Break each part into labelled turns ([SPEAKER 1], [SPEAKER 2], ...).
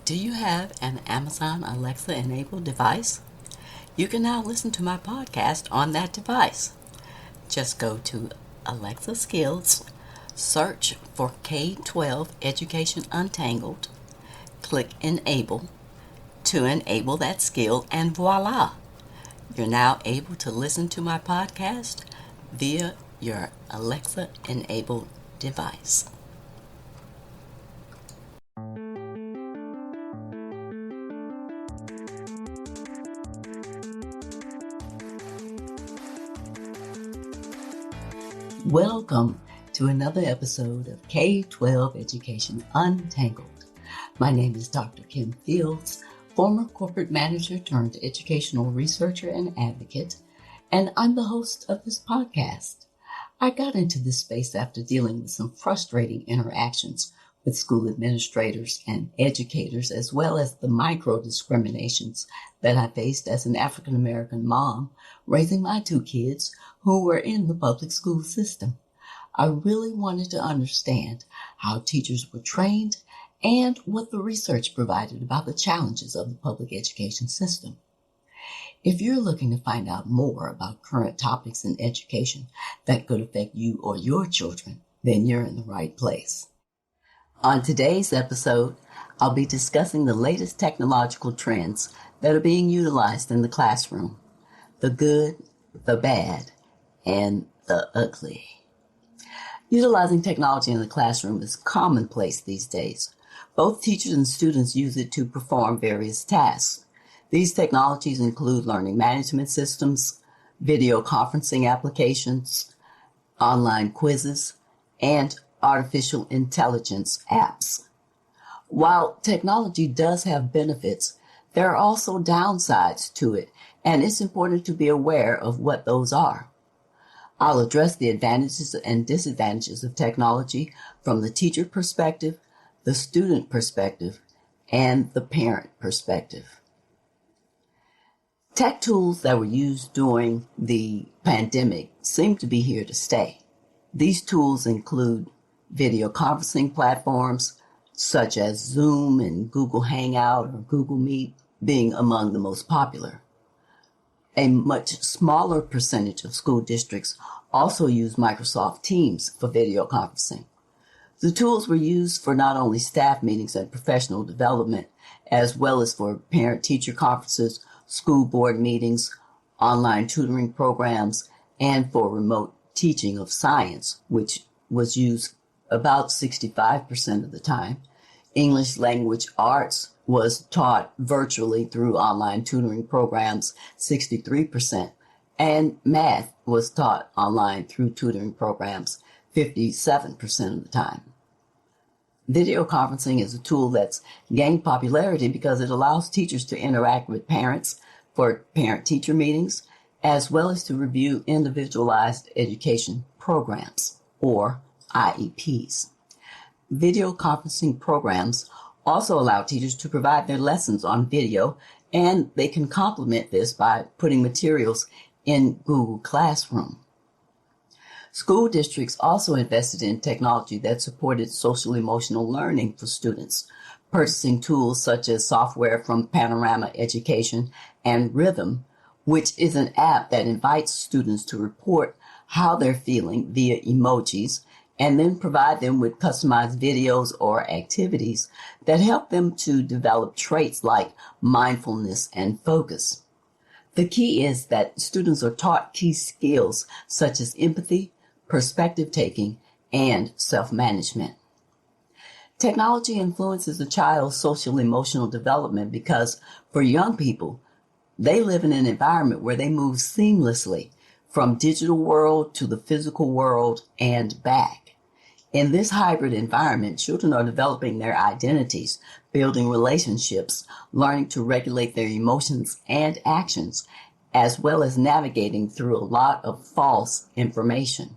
[SPEAKER 1] Do you have an Amazon Alexa enabled device? You can now listen to my podcast on that device. Just go to Alexa Skills, search for K-12 Education Untangled, click Enable to enable that skill, and voila! You're now able to listen to my podcast via your Alexa enabled device. Welcome to another episode of K-12 Education Untangled. My name is Dr. Kim Fields, former corporate manager turned educational researcher and advocate, and I'm the host of this podcast. I got into this space after dealing with some frustrating interactions with school administrators and educators, as well as the micro-discriminations that I faced as an African-American mom raising my two kids who were in the public school system. I really wanted to understand how teachers were trained and what the research provided about the challenges of the public education system. If you're looking to find out more about current topics in education that could affect you or your children, then you're in the right place. On today's episode, I'll be discussing the latest technological trends that are being utilized in the classroom, the good, the bad, and the ugly. Utilizing technology in the classroom is commonplace these days. Both teachers and students use it to perform various tasks. These technologies include learning management systems, video conferencing applications, online quizzes, and artificial intelligence apps. While technology does have benefits, there are also downsides to it, and it's important to be aware of what those are. I'll address the advantages and disadvantages of technology from the teacher perspective, the student perspective, and the parent perspective. Tech tools that were used during the pandemic seem to be here to stay. These tools include video conferencing platforms such as Zoom and Google Hangout or Google Meet being among the most popular. A much smaller percentage of school districts also use Microsoft Teams for video conferencing. The tools were used for not only staff meetings and professional development, as well as for parent-teacher conferences, school board meetings, online tutoring programs, and for remote teaching of science, which was used about 65% of the time. English language arts was taught virtually through online tutoring programs, 63%, and math was taught online through tutoring programs, 57% of the time. Video conferencing is a tool that's gained popularity because it allows teachers to interact with parents for parent-teacher meetings, as well as to review individualized education programs, or IEPs. Video conferencing programs also allow teachers to provide their lessons on video, and they can complement this by putting materials in Google Classroom. School districts also invested in technology that supported social-emotional learning for students, purchasing tools such as software from Panorama Education and Rhythm, which is an app that invites students to report how they're feeling via emojis, and then provide them with customized videos or activities that help them to develop traits like mindfulness and focus. The key is that students are taught key skills such as empathy, perspective taking, and self-management. Technology influences a child's social emotional development because for young people, they live in an environment where they move seamlessly from digital world to the physical world and back. In this hybrid environment, children are developing their identities, building relationships, learning to regulate their emotions and actions, as well as navigating through a lot of false information.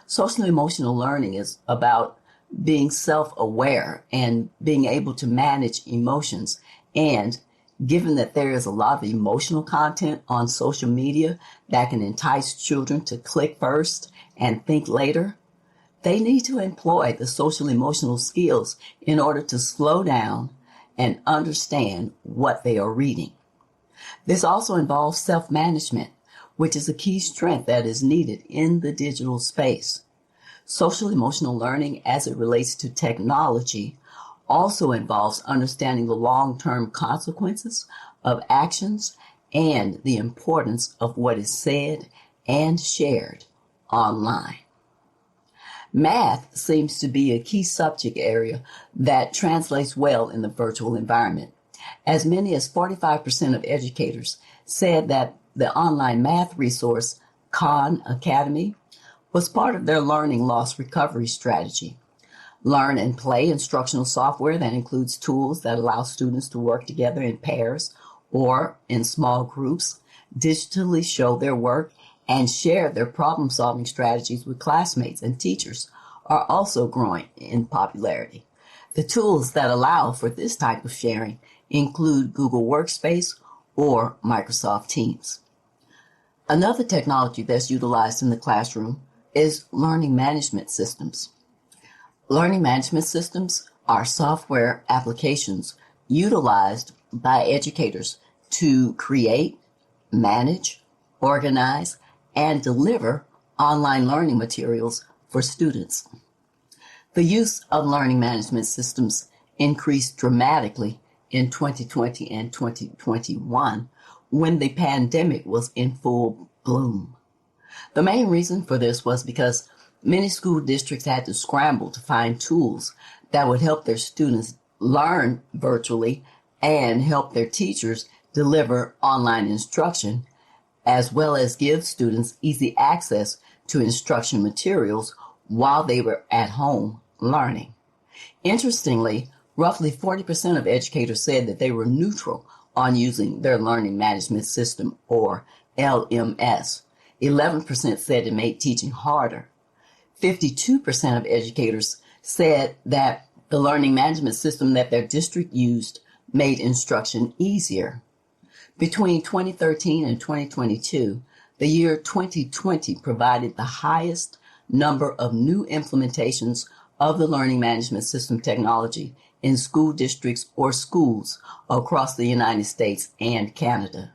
[SPEAKER 1] Social emotional learning is about being self-aware and being able to manage emotions. And given that there is a lot of emotional content on social media that can entice children to click first and think later, they need to employ the social emotional skills in order to slow down and understand what they are reading. This also involves self-management, which is a key strength that is needed in the digital space. Social emotional learning as it relates to technology also involves understanding the long-term consequences of actions and the importance of what is said and shared online. Math seems to be a key subject area that translates well in the virtual environment. As many as 45% of educators said that the online math resource Khan Academy was part of their learning loss recovery strategy. Learn and Play instructional software that includes tools that allow students to work together in pairs or in small groups, digitally show their work, and share their problem-solving strategies with classmates and teachers are also growing in popularity. The tools that allow for this type of sharing include Google Workspace or Microsoft Teams. Another technology that's utilized in the classroom is learning management systems. Learning management systems are software applications utilized by educators to create, manage, organize, and deliver online learning materials for students. The use of learning management systems increased dramatically in 2020 and 2021 when the pandemic was in full bloom. The main reason for this was because many school districts had to scramble to find tools that would help their students learn virtually and help their teachers deliver online instruction, as well as give students easy access to instruction materials while they were at home learning. Interestingly, roughly 40% of educators said that they were neutral on using their learning management system, or LMS. 11% said it made teaching harder. 52% of educators said that the learning management system that their district used made instruction easier. Between 2013 and 2022, the year 2020 provided the highest number of new implementations of the learning management system technology in school districts or schools across the United States and Canada.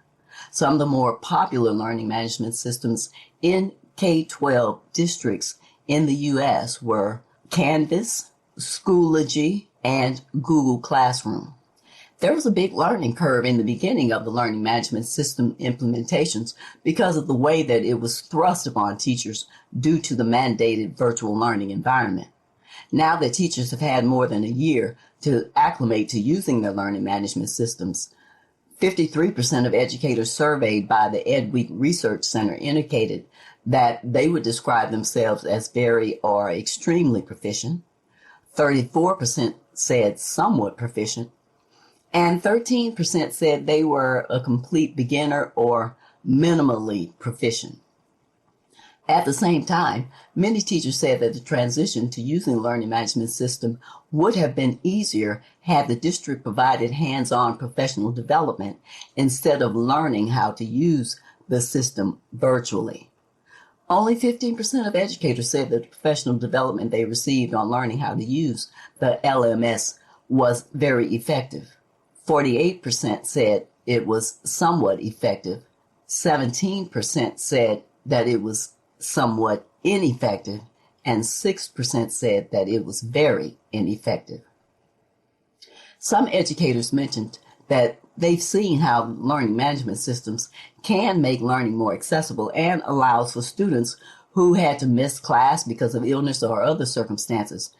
[SPEAKER 1] Some of the more popular learning management systems in K-12 districts in the U.S. were Canvas, Schoology, and Google Classroom. There was a big learning curve in the beginning of the learning management system implementations because of the way that it was thrust upon teachers due to the mandated virtual learning environment. Now that teachers have had more than a year to acclimate to using their learning management systems, 53% of educators surveyed by the EdWeek Research Center indicated that they would describe themselves as very or extremely proficient. 34% said somewhat proficient, and 13% said they were a complete beginner or minimally proficient. At the same time, many teachers said that the transition to using the learning management system would have been easier had the district provided hands-on professional development instead of learning how to use the system virtually. Only 15% of educators said that the professional development they received on learning how to use the LMS was very effective. 48% said it was somewhat effective. 17% said that it was somewhat ineffective, and 6% said that it was very ineffective. Some educators mentioned that they've seen how learning management systems can make learning more accessible and allows for students who had to miss class because of illness or other circumstances,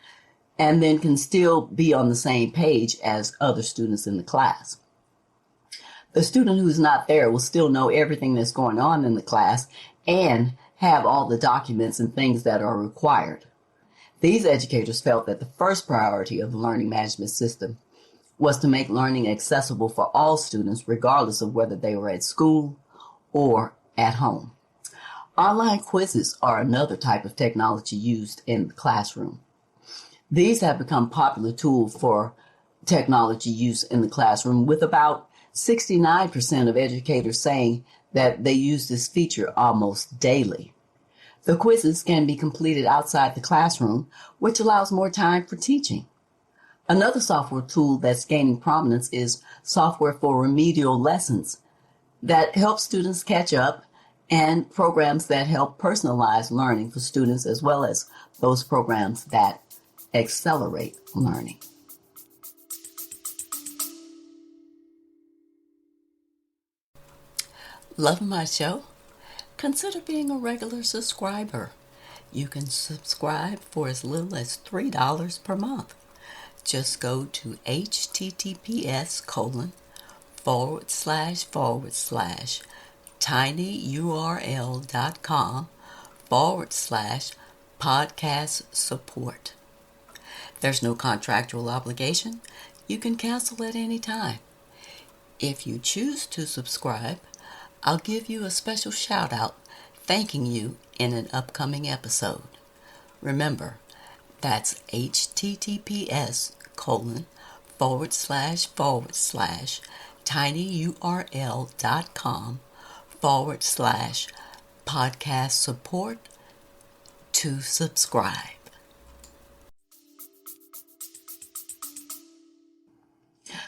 [SPEAKER 1] and then can still be on the same page as other students in the class. The student who's not there will still know everything that's going on in the class and have all the documents and things that are required. These educators felt that the first priority of the learning management system was to make learning accessible for all students, regardless of whether they were at school or at home. Online quizzes are another type of technology used in the classroom. These have become a popular tool for technology use in the classroom, with about 69% of educators saying that they use this feature almost daily. The quizzes can be completed outside the classroom, which allows more time for teaching. Another software tool that's gaining prominence is software for remedial lessons that help students catch up, and programs that help personalize learning for students, as well as those programs that accelerate learning. Loving my show? Consider being a regular subscriber. You can subscribe for as little as $3 per month. Just go to https://tinyurl.com/podcast support. There's no contractual obligation. You can cancel at any time. If you choose to subscribe, I'll give you a special shout out thanking you in an upcoming episode. Remember, that's https://tinyurl.com/podcast support to subscribe.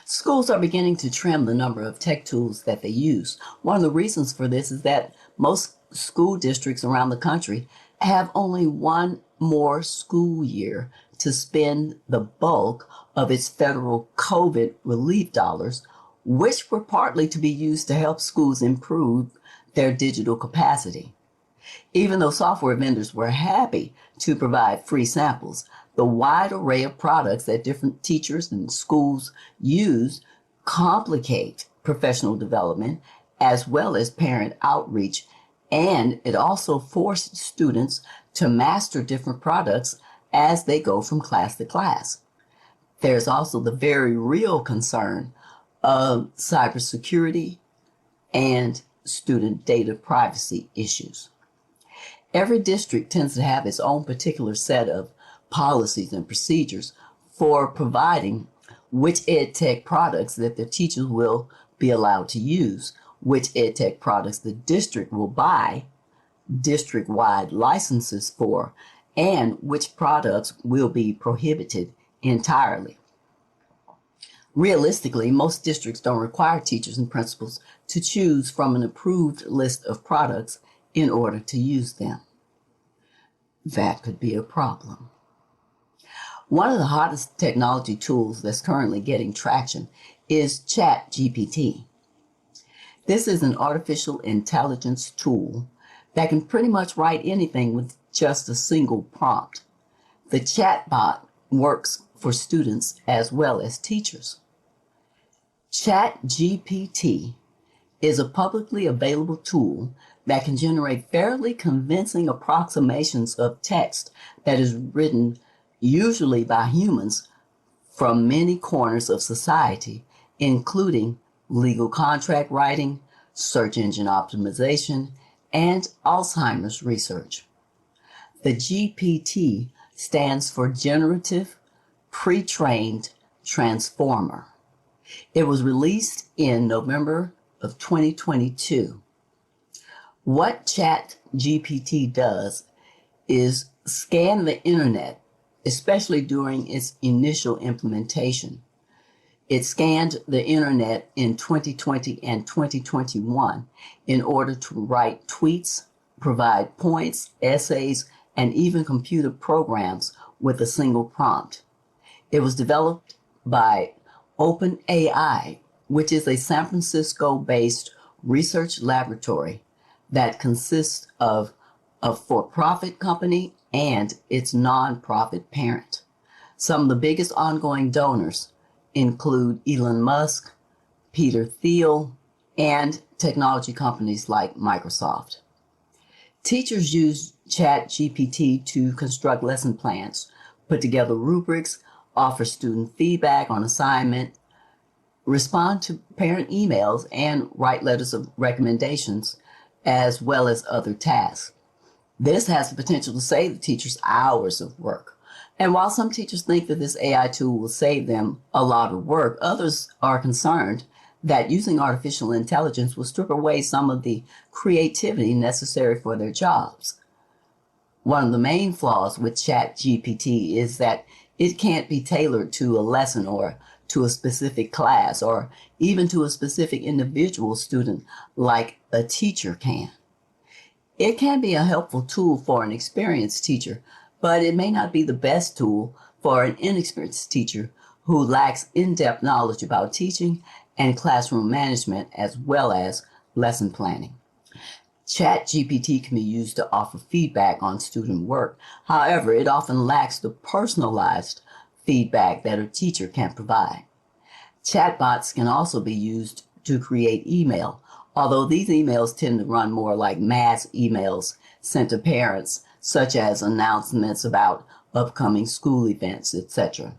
[SPEAKER 1] Schools are beginning to trim the number of tech tools that they use. One of the reasons for this is that most school districts around the country have only one more school year to spend the bulk of its federal COVID relief dollars, which were partly to be used to help schools improve their digital capacity. Even though software vendors were happy to provide free samples, the wide array of products that different teachers and schools use complicate professional development as well as parent outreach, and it also forced students to master different products as they go from class to class. There's also the very real concern of cybersecurity and student data privacy issues. Every district tends to have its own particular set of policies and procedures for providing which EdTech products that the teachers will be allowed to use, which EdTech products the district will buy district-wide licenses for, and which products will be prohibited entirely. Realistically, most districts don't require teachers and principals to choose from an approved list of products in order to use them. That could be a problem. One of the hottest technology tools that's currently getting traction is ChatGPT. This is an artificial intelligence tool that can pretty much write anything with just a single prompt. The chatbot works for students as well as teachers. ChatGPT is a publicly available tool that can generate fairly convincing approximations of text that is written usually by humans from many corners of society, including legal contract writing, search engine optimization, and Alzheimer's research. The GPT stands for Generative Pre-trained Transformer. It was released in November of 2022. What ChatGPT does is scan the internet, especially during its initial implementation. It scanned the internet in 2020 and 2021 in order to write tweets, provide points, essays, and even computer programs with a single prompt. It was developed by OpenAI, which is a San Francisco-based research laboratory that consists of a for-profit company and its nonprofit parent. Some of the biggest ongoing donors include Elon Musk, Peter Thiel, and technology companies like Microsoft. Teachers use ChatGPT to construct lesson plans, put together rubrics, offer student feedback on assignment, respond to parent emails, and write letters of recommendations, as well as other tasks. This has the potential to save the teachers hours of work. And while some teachers think that this AI tool will save them a lot of work, others are concerned that using artificial intelligence will strip away some of the creativity necessary for their jobs. One of the main flaws with ChatGPT is that It can't be tailored to a lesson or to a specific class or even to a specific individual student like a teacher can. It can be a helpful tool for an experienced teacher, but it may not be the best tool for an inexperienced teacher who lacks in-depth knowledge about teaching and classroom management as well as lesson planning. ChatGPT can be used to offer feedback on student work. However, it often lacks the personalized feedback that a teacher can provide. Chatbots can also be used to create email, although these emails tend to run more like mass emails sent to parents, such as announcements about upcoming school events, etc.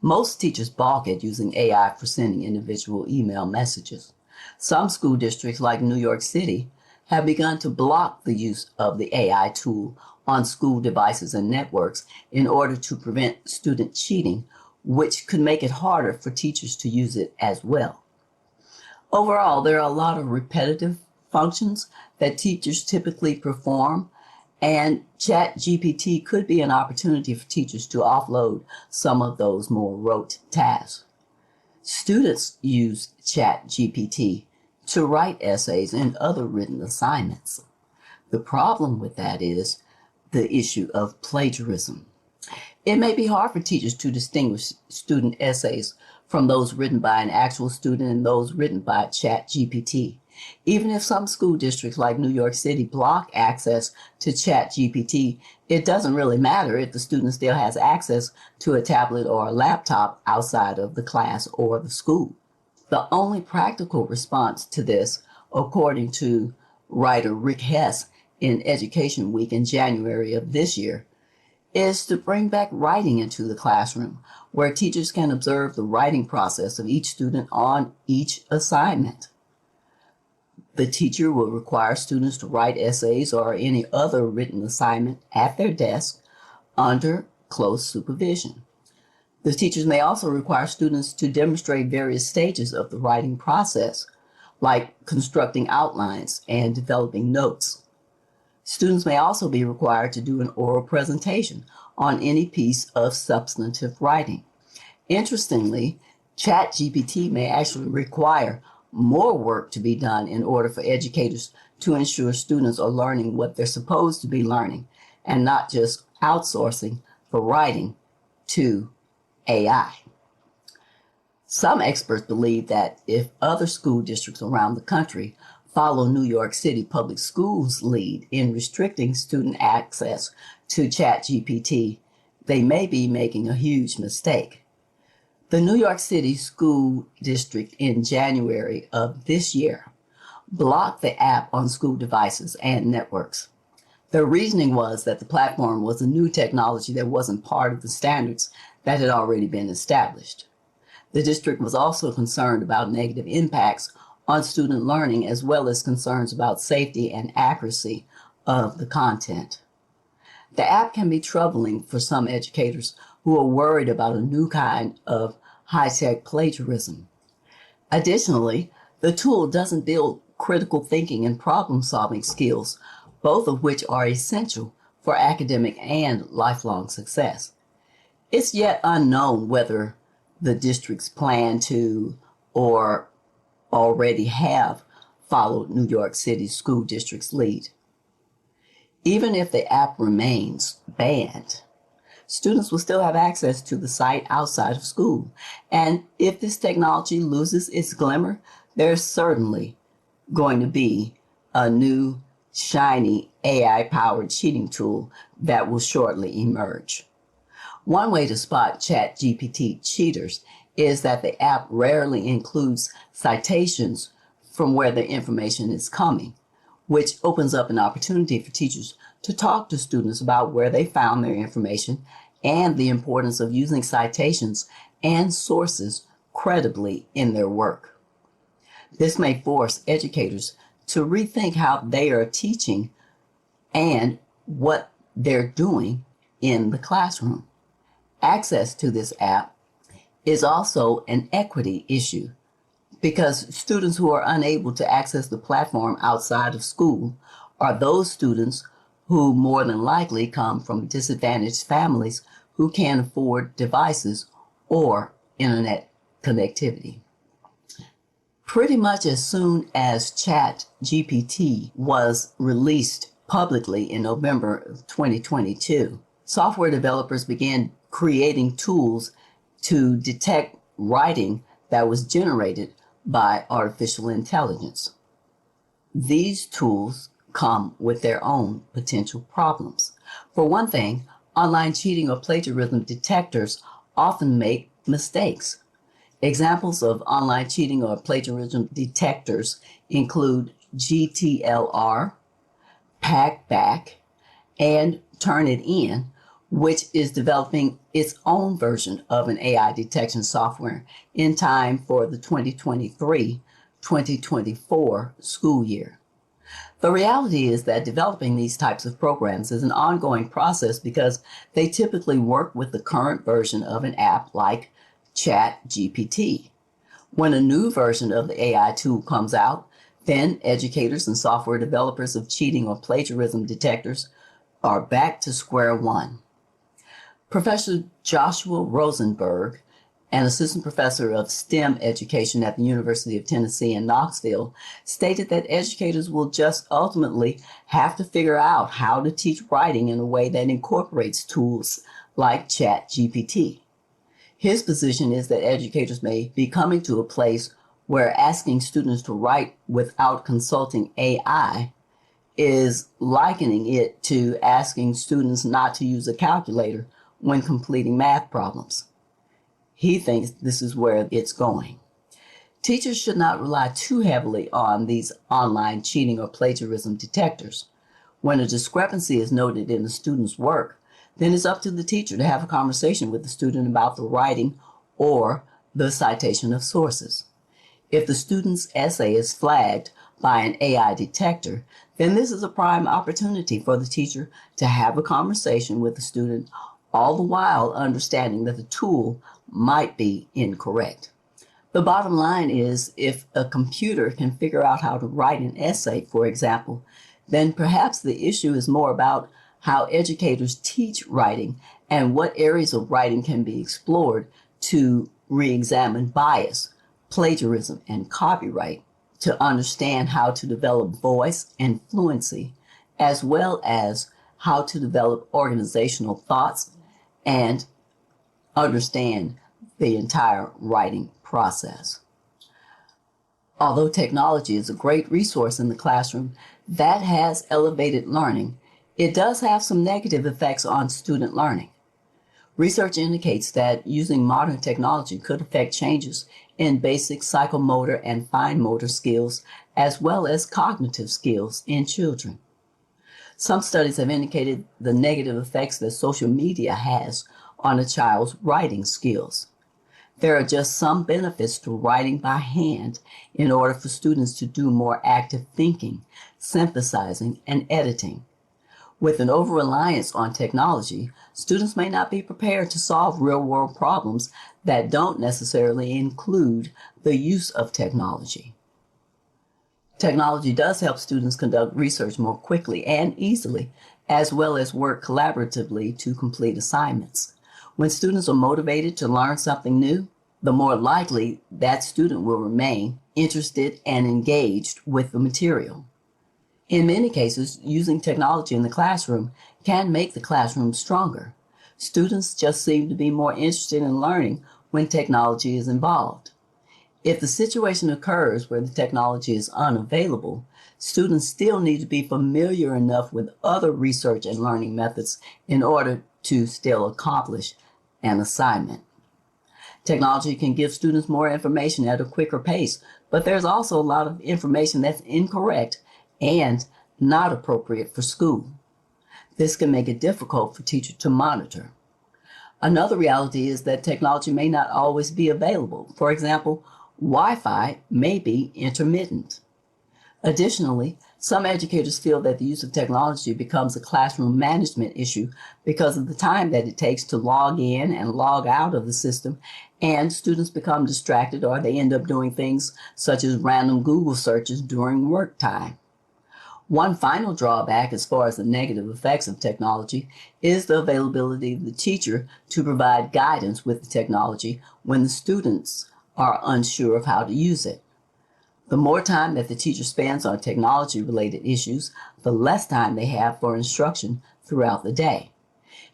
[SPEAKER 1] Most teachers balk at using AI for sending individual email messages. Some school districts, like New York City, have begun to block the use of the AI tool on school devices and networks in order to prevent student cheating, which could make it harder for teachers to use it as well. Overall, there are a lot of repetitive functions that teachers typically perform, and ChatGPT could be an opportunity for teachers to offload some of those more rote tasks. Students use ChatGPT to write essays and other written assignments. The problem with that is the issue of plagiarism. It may be hard for teachers to distinguish student essays from those written by an actual student and those written by ChatGPT. Even if some school districts like New York City block access to ChatGPT, it doesn't really matter if the student still has access to a tablet or a laptop outside of the class or the school. The only practical response to this, according to writer Rick Hess in Education Week in January of this year, is to bring back writing into the classroom, where teachers can observe the writing process of each student on each assignment. The teacher will require students to write essays or any other written assignment at their desk under close supervision. The teachers may also require students to demonstrate various stages of the writing process, like constructing outlines and developing notes. Students may also be required to do an oral presentation on any piece of substantive writing. Interestingly, ChatGPT may actually require more work to be done in order for educators to ensure students are learning what they're supposed to be learning and not just outsourcing the writing to AI. Some experts believe that if other school districts around the country follow New York City Public Schools' lead in restricting student access to ChatGPT, they may be making a huge mistake. The New York City School District in January of this year blocked the app on school devices and networks. Their reasoning was that the platform was a new technology that wasn't part of the standards that had already been established. The district was also concerned about negative impacts on student learning, as well as concerns about safety and accuracy of the content. The app can be troubling for some educators who are worried about a new kind of high-tech plagiarism. Additionally, the tool doesn't build critical thinking and problem-solving skills, both of which are essential for academic and lifelong success. It's yet unknown whether the districts plan to or already have followed New York City School District's lead. Even if the app remains banned, students will still have access to the site outside of school. And if this technology loses its glimmer, there's certainly going to be a new, shiny AI-powered cheating tool that will shortly emerge. One way to spot ChatGPT cheaters is that the app rarely includes citations from where the information is coming, which opens up an opportunity for teachers to talk to students about where they found their information and the importance of using citations and sources credibly in their work. This may force educators to rethink how they are teaching and what they're doing in the classroom. Access to this app is also an equity issue because students who are unable to access the platform outside of school are those students who more than likely come from disadvantaged families who can't afford devices or internet connectivity. Pretty much as soon as ChatGPT was released publicly in November of 2022, software developers began creating tools to detect writing that was generated by artificial intelligence. These tools come with their own potential problems. For one thing, online cheating or plagiarism detectors often make mistakes. Examples of online cheating or plagiarism detectors include GTLR, PackBack, and Turnitin, which is developing its own version of an AI detection software in time for the 2023-2024 school year. The reality is that developing these types of programs is an ongoing process because they typically work with the current version of an app like ChatGPT. When a new version of the AI tool comes out, then educators and software developers of cheating or plagiarism detectors are back to square one. Professor Joshua Rosenberg, an assistant professor of STEM education at the University of Tennessee in Knoxville, stated that educators will just ultimately have to figure out how to teach writing in a way that incorporates tools like ChatGPT. His position is that educators may be coming to a place where asking students to write without consulting AI is likening it to asking students not to use a calculator when completing math problems. He thinks this is where it's going. Teachers should not rely too heavily on these online cheating or plagiarism detectors. When a discrepancy is noted in the student's work, then it's up to the teacher to have a conversation with the student about the writing or the citation of sources. If the student's essay is flagged by an AI detector, then this is a prime opportunity for the teacher to have a conversation with the student, all the while understanding that the tool might be incorrect. The bottom line is, if a computer can figure out how to write an essay, for example, then perhaps the issue is more about how educators teach writing and what areas of writing can be explored to re-examine bias, plagiarism, and copyright, to understand how to develop voice and fluency, as well as how to develop organizational thoughts and understand the entire writing process. Although technology is a great resource in the classroom that has elevated learning, it does have some negative effects on student learning. Research indicates that using modern technology could affect changes in basic psychomotor and fine motor skills, as well as cognitive skills in children. Some studies have indicated the negative effects that social media has on a child's writing skills. There are just some benefits to writing by hand in order for students to do more active thinking, synthesizing, and editing. With an over-reliance on technology, students may not be prepared to solve real-world problems that don't necessarily include the use of technology. Technology does help students conduct research more quickly and easily, as well as work collaboratively to complete assignments. When students are motivated to learn something new, the more likely that student will remain interested and engaged with the material. In many cases, using technology in the classroom can make the classroom stronger. Students just seem to be more interested in learning when technology is involved. If the situation occurs where the technology is unavailable, students still need to be familiar enough with other research and learning methods in order to still accomplish an assignment. Technology can give students more information at a quicker pace, but there's also a lot of information that's incorrect and not appropriate for school. This can make it difficult for teachers to monitor. Another reality is that technology may not always be available. For example, Wi-Fi may be intermittent. Additionally, some educators feel that the use of technology becomes a classroom management issue because of the time that it takes to log in and log out of the system, and students become distracted or they end up doing things such as random Google searches during work time. One final drawback as far as the negative effects of technology is the availability of the teacher to provide guidance with the technology when the students are unsure of how to use it. The more time that the teacher spends on technology-related issues, the less time they have for instruction throughout the day.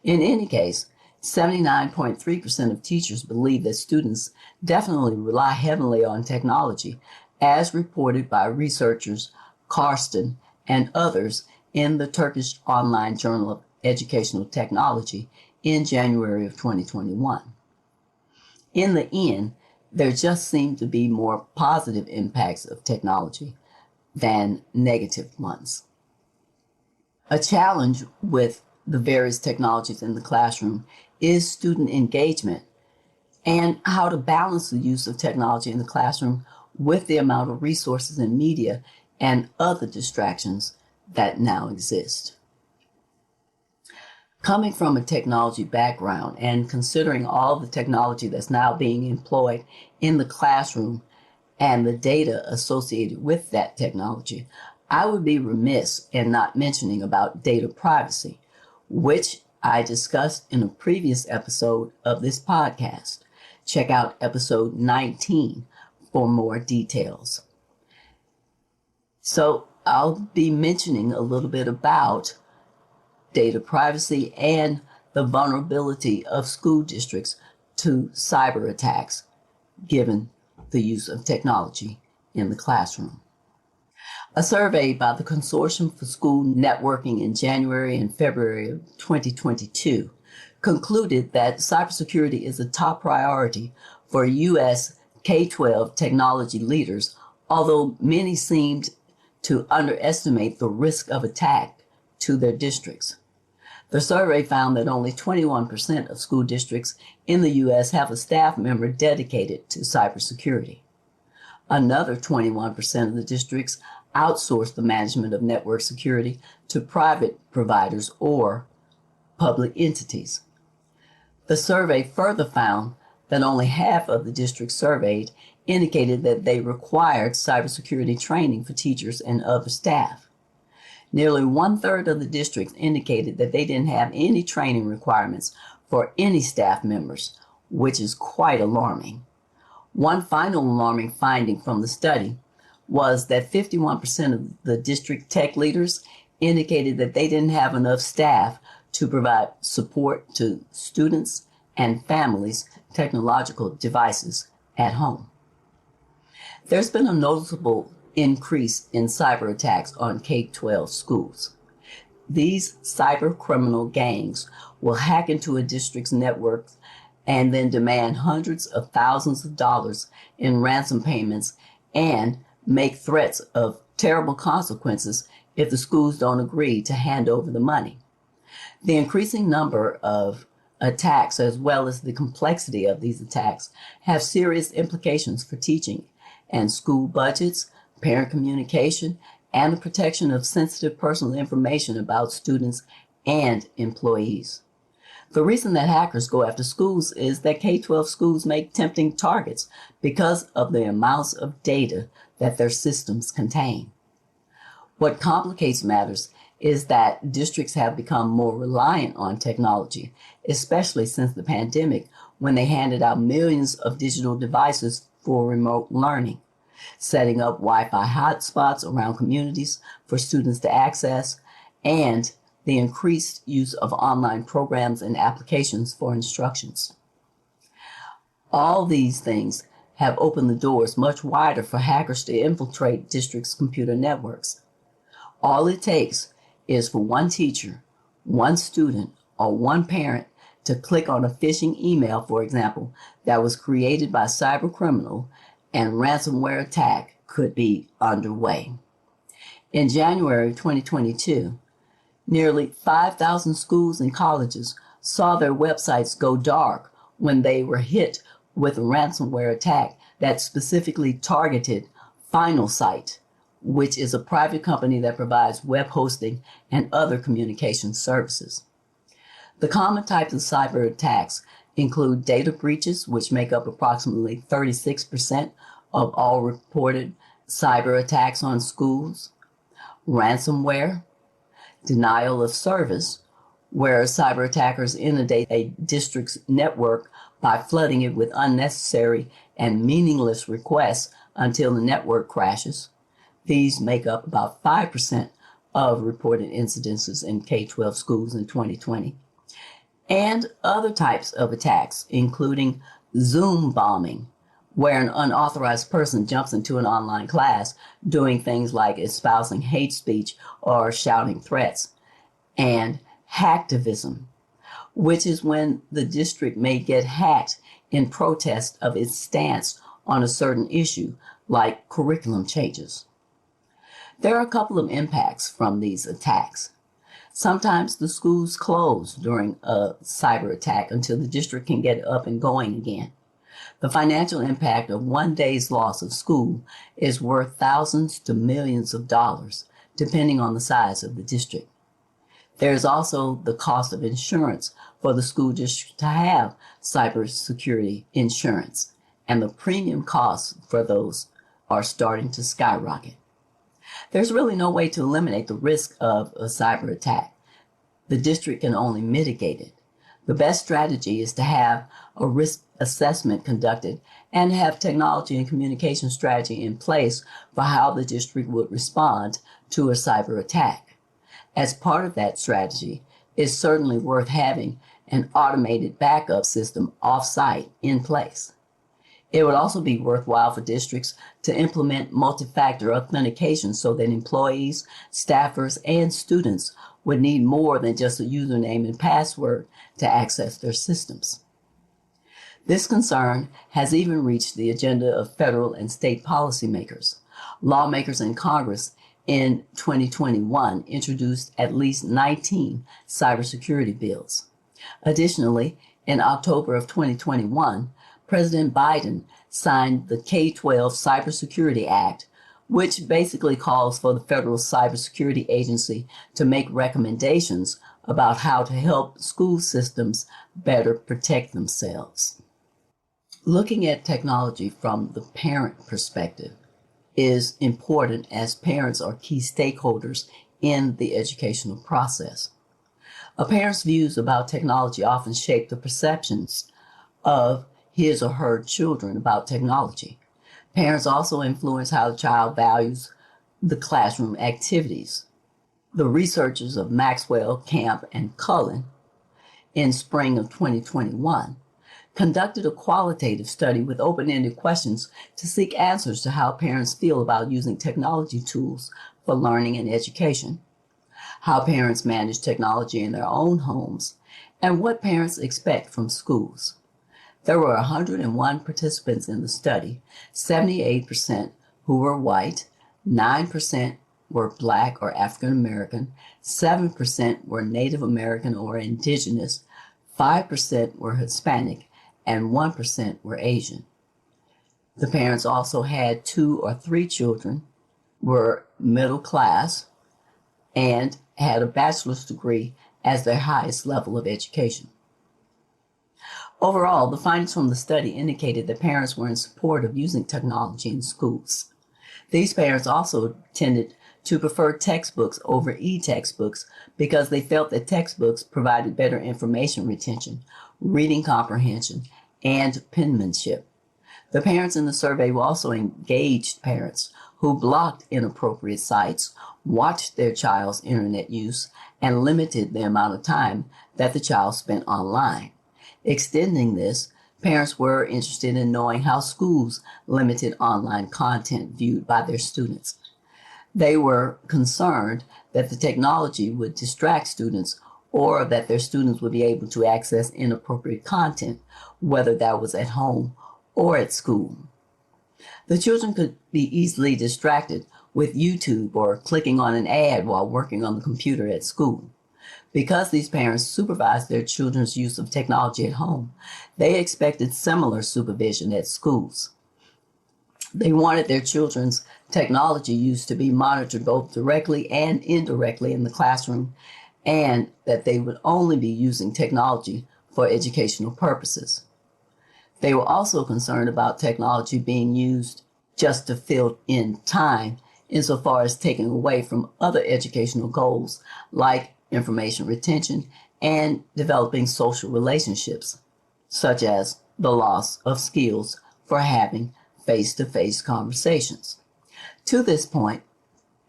[SPEAKER 1] In any case, 79.3% of teachers believe that students definitely rely heavily on technology, as reported by researchers Karsten and others in the Turkish Online Journal of Educational Technology in January of 2021. In the end, there just seem to be more positive impacts of technology than negative ones. A challenge with the various technologies in the classroom is student engagement and how to balance the use of technology in the classroom with the amount of resources and media and other distractions that now exist. Coming from a technology background and considering all the technology that's now being employed in the classroom and the data associated with that technology, I would be remiss in not mentioning about data privacy, which I discussed in a previous episode of this podcast. Check out episode 19 for more details. So I'll be mentioning a little bit about data privacy and the vulnerability of school districts to cyber attacks given the use of technology in the classroom. A survey by the Consortium for School Networking in January and February of 2022 concluded that cybersecurity is a top priority for U.S. K-12 technology leaders, although many seemed to underestimate the risk of attack to their districts. The survey found that only 21% of school districts in the U.S. have a staff member dedicated to cybersecurity. Another 21% of the districts outsource the management of network security to private providers or public entities. The survey further found that only half of the districts surveyed indicated that they required cybersecurity training for teachers and other staff. Nearly 1/3 of the districts indicated that they didn't have any training requirements for any staff members, which is quite alarming. One final alarming finding from the study was that 51% of the district tech leaders indicated that they didn't have enough staff to provide support to students and families' technological devices at home. There's been a noticeable increase in cyber attacks on K-12 schools. These cyber criminal gangs will hack into a district's network and then demand hundreds of thousands of dollars in ransom payments and make threats of terrible consequences if the schools don't agree to hand over the money. The increasing number of attacks, as well as the complexity of these attacks, have serious implications for teaching and school budgets, parent communication, and the protection of sensitive personal information about students and employees. The reason that hackers go after schools is that K-12 schools make tempting targets because of the amounts of data that their systems contain. What complicates matters is that districts have become more reliant on technology, especially since the pandemic, when they handed out millions of digital devices for remote learning, setting up Wi-Fi hotspots around communities for students to access, and the increased use of online programs and applications for instructions. All these things have opened the doors much wider for hackers to infiltrate districts' computer networks. All it takes is for one teacher, one student, or one parent to click on a phishing email, for example, that was created by a cyber criminal, and ransomware attack could be underway. In January 2022, nearly 5,000 schools and colleges saw their websites go dark when they were hit with a ransomware attack that specifically targeted Finalsite, which is a private company that provides web hosting and other communication services. The common types of cyber attacks include data breaches, which make up approximately 36% of all reported cyber attacks on schools, ransomware, denial of service, where cyber attackers inundate a district's network by flooding it with unnecessary and meaningless requests until the network crashes. These make up about 5% of reported incidences in K-12 schools in 2020. And other types of attacks, including Zoom bombing, where an unauthorized person jumps into an online class doing things like espousing hate speech or shouting threats, and hacktivism, which is when the district may get hacked in protest of its stance on a certain issue, like curriculum changes. There are a couple of impacts from these attacks. Sometimes the schools close during a cyber attack until the district can get up and going again. The financial impact of one day's loss of school is worth thousands to millions of dollars, depending on the size of the district. There is also the cost of insurance for the school district to have cybersecurity insurance, and the premium costs for those are starting to skyrocket. There's really no way to eliminate the risk of a cyber attack. The district can only mitigate it. The best strategy is to have a risk assessment conducted and have technology and communication strategy in place for how the district would respond to a cyber attack. As part of that strategy, it's certainly worth having an automated backup system off-site in place. It would also be worthwhile for districts to implement multi-factor authentication so that employees, staffers, and students would need more than just a username and password to access their systems. This concern has even reached the agenda of federal and state policymakers. Lawmakers in Congress in 2021 introduced at least 19 cybersecurity bills. Additionally, in October of 2021, President Biden signed the K-12 Cybersecurity Act, which basically calls for the Federal Cybersecurity Agency to make recommendations about how to help school systems better protect themselves. Looking at technology from the parent perspective is important, as parents are key stakeholders in the educational process. A parent's views about technology often shape the perceptions of his or her children about technology. Parents also influence how the child values the classroom activities. The researchers of Maxwell, Camp, and Cullen in spring of 2021 conducted a qualitative study with open-ended questions to seek answers to how parents feel about using technology tools for learning and education, how parents manage technology in their own homes, and what parents expect from schools. There were 101 participants in the study, 78% who were white, 9% were Black or African American, 7% were Native American or Indigenous, 5% were Hispanic, and 1% were Asian. The parents also had 2 or 3 children, were middle class, and had a bachelor's degree as their highest level of education. Overall, the findings from the study indicated that parents were in support of using technology in schools. These parents also tended to prefer textbooks over e-textbooks because they felt that textbooks provided better information retention, reading comprehension, and penmanship. The parents in the survey were also engaged parents who blocked inappropriate sites, watched their child's internet use, and limited the amount of time that the child spent online. Extending this, parents were interested in knowing how schools limited online content viewed by their students. They were concerned that the technology would distract students or that their students would be able to access inappropriate content, whether that was at home or at school. The children could be easily distracted with YouTube or clicking on an ad while working on the computer at school. Because these parents supervised their children's use of technology at home, they expected similar supervision at schools. They wanted their children's technology use to be monitored both directly and indirectly in the classroom, and that they would only be using technology for educational purposes. They were also concerned about technology being used just to fill in time insofar as taking away from other educational goals like information retention and developing social relationships, such as the loss of skills for having face-to-face conversations. To this point,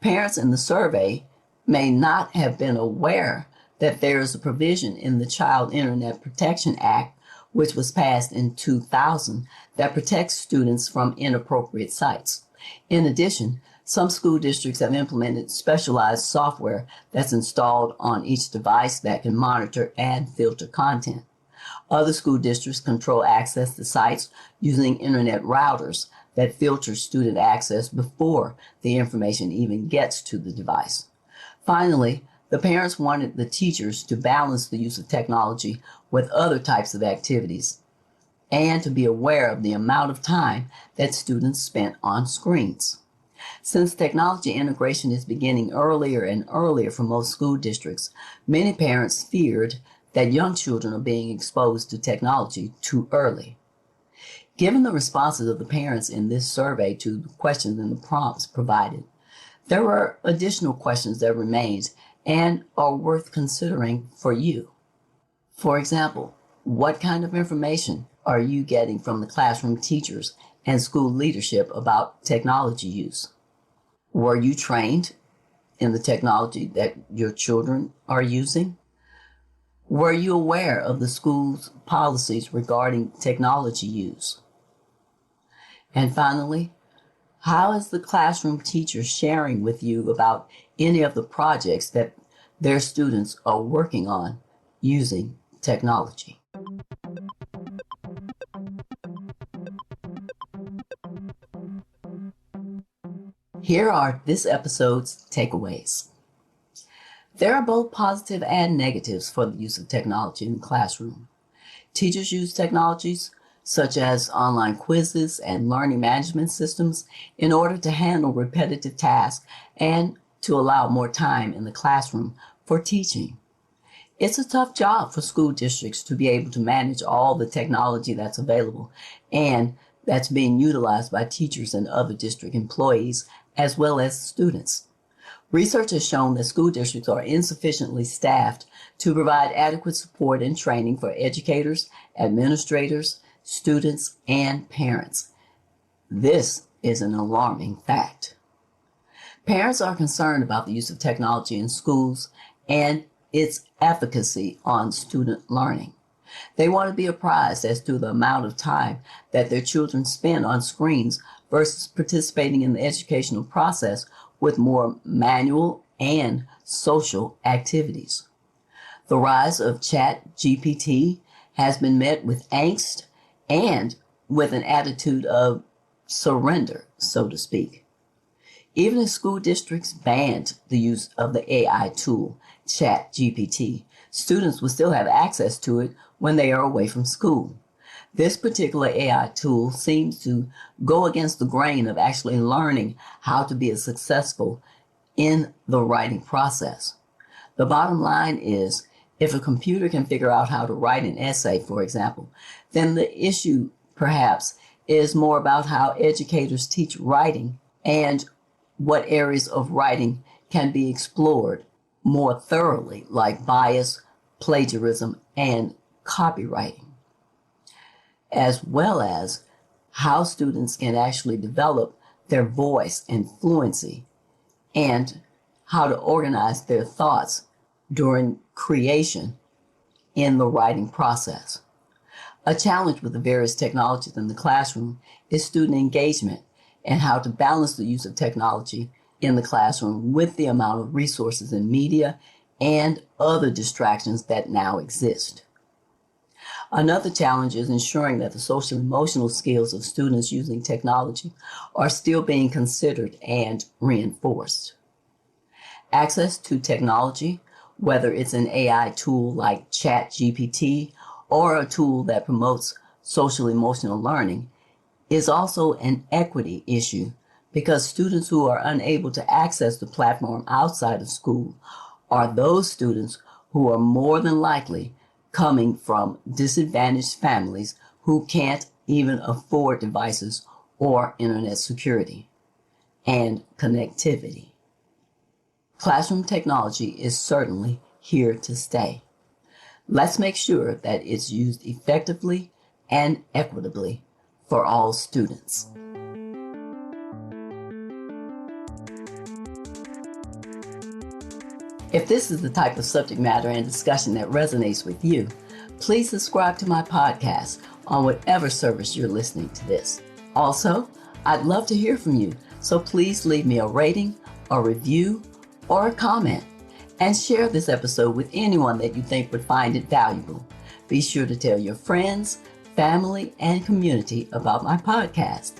[SPEAKER 1] parents in the survey may not have been aware that there is a provision in the Child Internet Protection Act, which was passed in 2000, that protects students from inappropriate sites. In addition, some school districts have implemented specialized software that's installed on each device that can monitor and filter content. Other school districts control access to sites using internet routers that filter student access before the information even gets to the device. Finally, the parents wanted the teachers to balance the use of technology with other types of activities and to be aware of the amount of time that students spent on screens. Since technology integration is beginning earlier and earlier for most school districts, many parents feared that young children are being exposed to technology too early. Given the responses of the parents in this survey to the questions and the prompts provided, there were additional questions that remained and are worth considering for you. For example, what kind of information are you getting from the classroom teachers and school leadership about technology use? Were you trained in the technology that your children are using? Were you aware of the school's policies regarding technology use? And finally, how is the classroom teacher sharing with you about any of the projects that their students are working on using technology? Here are this episode's takeaways. There are both positive and negatives for the use of technology in the classroom. Teachers use technologies such as online quizzes and learning management systems in order to handle repetitive tasks and to allow more time in the classroom for teaching. It's a tough job for school districts to be able to manage all the technology that's available and that's being utilized by teachers and other district employees as well as students. Research has shown that school districts are insufficiently staffed to provide adequate support and training for educators, administrators, students, and parents. This is an alarming fact. Parents are concerned about the use of technology in schools and its efficacy on student learning. They want to be apprised as to the amount of time that their children spend on screens versus participating in the educational process with more manual and social activities. The rise of ChatGPT has been met with angst and with an attitude of surrender, so to speak. Even if school districts banned the use of the AI tool, ChatGPT, students will still have access to it when they are away from school. This particular AI tool seems to go against the grain of actually learning how to be successful in the writing process. The bottom line is, if a computer can figure out how to write an essay, for example, then the issue perhaps is more about how educators teach writing and what areas of writing can be explored more thoroughly, like bias, plagiarism, and copywriting, as well as how students can actually develop their voice and fluency and how to organize their thoughts during creation in the writing process. A challenge with the various technologies in the classroom is student engagement and how to balance the use of technology in the classroom with the amount of resources in media and other distractions that now exist. Another challenge is ensuring that the social emotional skills of students using technology are still being considered and reinforced. Access to technology, whether it's an AI tool like ChatGPT or a tool that promotes social emotional learning, is also an equity issue because students who are unable to access the platform outside of school are those students who are more than likely coming from disadvantaged families who can't even afford devices or internet security. and connectivity. Classroom technology is certainly here to stay. Let's make sure that it's used effectively and equitably for all students. If this is the type of subject matter and discussion that resonates with you, please subscribe to my podcast on whatever service you're listening to this. Also, I'd love to hear from you, so please leave me a rating, a review, or a comment, and share this episode with anyone that you think would find it valuable. Be sure to tell your friends, family, and community about my podcast.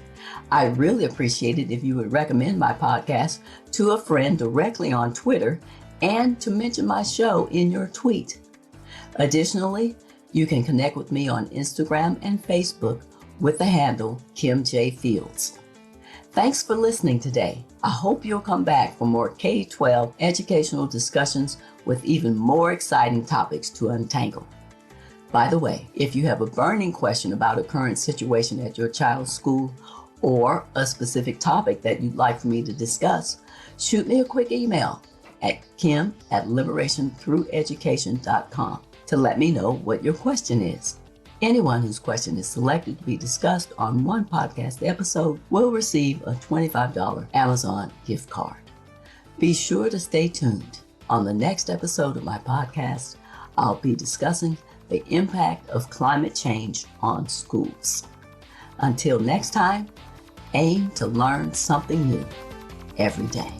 [SPEAKER 1] I really appreciate it if you would recommend my podcast to a friend directly on Twitter and to mention my show in your tweet. Additionally, you can connect with me on Instagram and Facebook with the handle Kim J. Fields. Thanks for listening today. I hope you'll come back for more K-12 educational discussions with even more exciting topics to untangle. By the way, if you have a burning question about a current situation at your child's school or a specific topic that you'd like for me to discuss, shoot me a quick email at kim@liberationthrougheducation.com to let me know what your question is. Anyone whose question is selected to be discussed on one podcast episode will receive a $25 Amazon gift card. Be sure to stay tuned. On the next episode of my podcast, I'll be discussing the impact of climate change on schools. Until next time, aim to learn something new every day.